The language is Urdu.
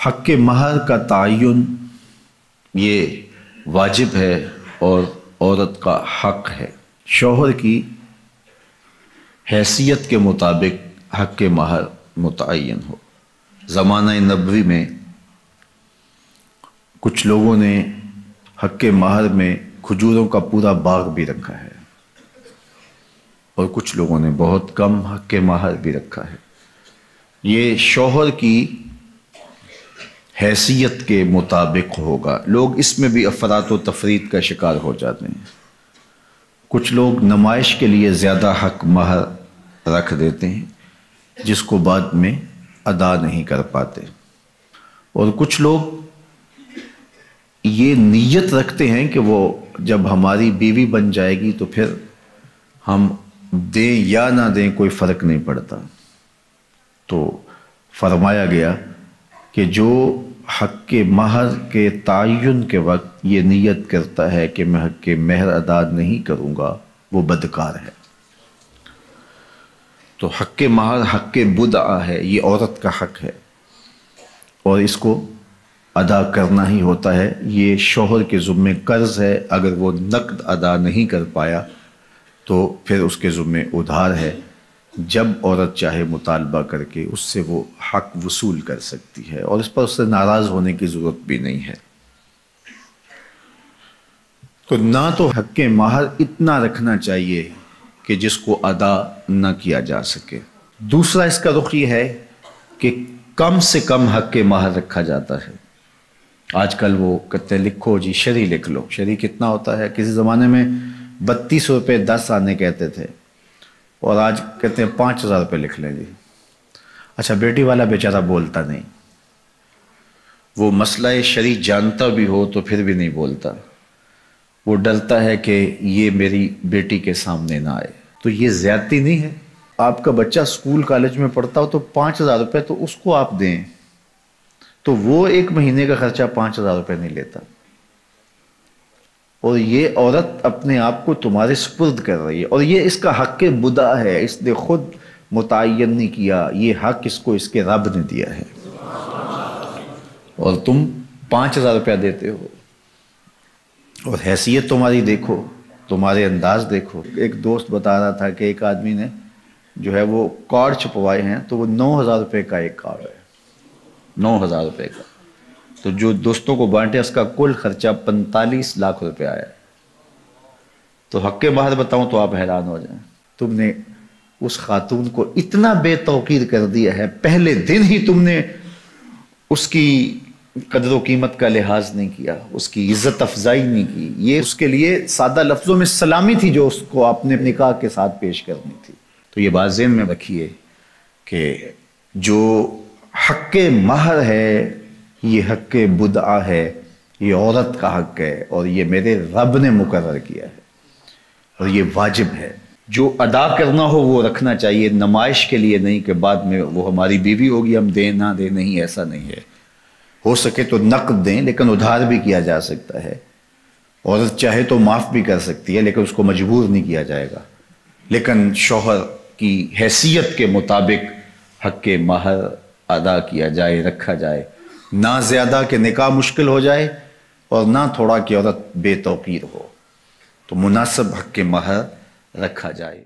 حق مہر کا تعین یہ واجب ہے اور عورت کا حق ہے۔ شوہر کی حیثیت کے مطابق حق مہر متعین ہو۔ زمانہ نبوی میں کچھ لوگوں نے حق مہر میں کھجوروں کا پورا باغ بھی رکھا ہے اور کچھ لوگوں نے بہت کم حق مہر بھی رکھا ہے۔ یہ شوہر کی حیثیت کے مطابق ہوگا۔ لوگ اس میں بھی افراط و تفریط کا شکار ہو جاتے ہیں۔ کچھ لوگ نمائش کے لیے زیادہ حق مہر رکھ دیتے ہیں جس کو بعد میں ادا نہیں کر پاتے، اور کچھ لوگ یہ نیت رکھتے ہیں کہ وہ جب ہماری بیوی بن جائے گی تو پھر ہم دیں یا نہ دیں کوئی فرق نہیں پڑتا۔ تو فرمایا گیا کہ جو حق مہر کے تعین کے وقت یہ نیت کرتا ہے کہ میں حق مہر ادا نہیں کروں گا وہ بدکار ہے۔ تو حق مہر حق بدعہ ہے، یہ عورت کا حق ہے اور اس کو ادا کرنا ہی ہوتا ہے۔ یہ شوہر کے ذمے قرض ہے، اگر وہ نقد ادا نہیں کر پایا تو پھر اس کے ذمے ادھار ہے۔ جب عورت چاہے مطالبہ کر کے اس سے وہ حق وصول کر سکتی ہے اور اس پر اس سے ناراض ہونے کی ضرورت بھی نہیں ہے۔ تو نہ تو حق مہر اتنا رکھنا چاہیے کہ جس کو ادا نہ کیا جا سکے۔ دوسرا اس کا رخ یہ ہے کہ کم سے کم حق مہر رکھا جاتا ہے۔ آج کل وہ کہتے ہیں لکھو جی شرعی لکھ لو۔ شرعی کتنا ہوتا ہے؟ کسی زمانے میں 32 روپے 10 آنے کہتے تھے اور آج کہتے ہیں 5000 روپے لکھ لیں جی۔ اچھا بیٹی والا بیچارہ بولتا نہیں، وہ مسئلہ شرعی جانتا بھی ہو تو پھر بھی نہیں بولتا، وہ ڈرتا ہے کہ یہ میری بیٹی کے سامنے نہ آئے۔ تو یہ زیادتی نہیں ہے؟ آپ کا بچہ اسکول کالج میں پڑھتا ہو تو 5000 روپے تو اس کو آپ دیں، تو وہ ایک مہینے کا خرچہ 5000 روپے نہیں لیتا، اور یہ عورت اپنے آپ کو تمہارے سپرد کر رہی ہے اور یہ اس کا حق بدعہ ہے، اس نے خود متعین نہیں کیا، یہ حق اس کو اس کے رب نے دیا ہے اور تم 5000 روپیہ دیتے ہو۔ اور حیثیت تمہاری دیکھو، تمہارے انداز دیکھو۔ ایک دوست بتا رہا تھا کہ ایک آدمی نے جو ہے وہ کارڈ چھپوائے ہیں تو وہ 9000 روپے کا ایک کارڈ ہے، 9000 روپے کا۔ تو جو دوستوں کو بانٹے اس کا کل خرچہ 45 لاکھ روپے آیا ہے۔ تو حق مہر بتاؤں تو آپ حیران ہو جائیں، تم نے اس خاتون کو اتنا بے توقیر کر دیا ہے، پہلے دن ہی تم نے اس کی قدر و قیمت کا لحاظ نہیں کیا، اس کی عزت افزائی نہیں کی۔ یہ اس کے لیے سادہ لفظوں میں سلامی تھی جو اس کو آپ نے نکاح کے ساتھ پیش کرنی تھی۔ تو یہ بات ذہن میں رکھیے کہ جو حق مہر ہے یہ حق بدعہ ہے، یہ عورت کا حق ہے اور یہ میرے رب نے مقرر کیا ہے اور یہ واجب ہے۔ جو ادا کرنا ہو وہ رکھنا چاہیے، نمائش کے لیے نہیں کہ بعد میں وہ ہماری بیوی ہوگی ہم دیں نہ دیں، نہیں، ایسا نہیں ہے۔ ہو سکے تو نقد دیں لیکن ادھار بھی کیا جا سکتا ہے۔ عورت چاہے تو معاف بھی کر سکتی ہے لیکن اس کو مجبور نہیں کیا جائے گا، لیکن شوہر کی حیثیت کے مطابق حق مہر ادا کیا جائے، رکھا جائے، نہ زیادہ کہ نکاح مشکل ہو جائے اور نہ تھوڑا کہ عورت بے توقیر ہو۔ تو مناسب حق مہر رکھا جائے۔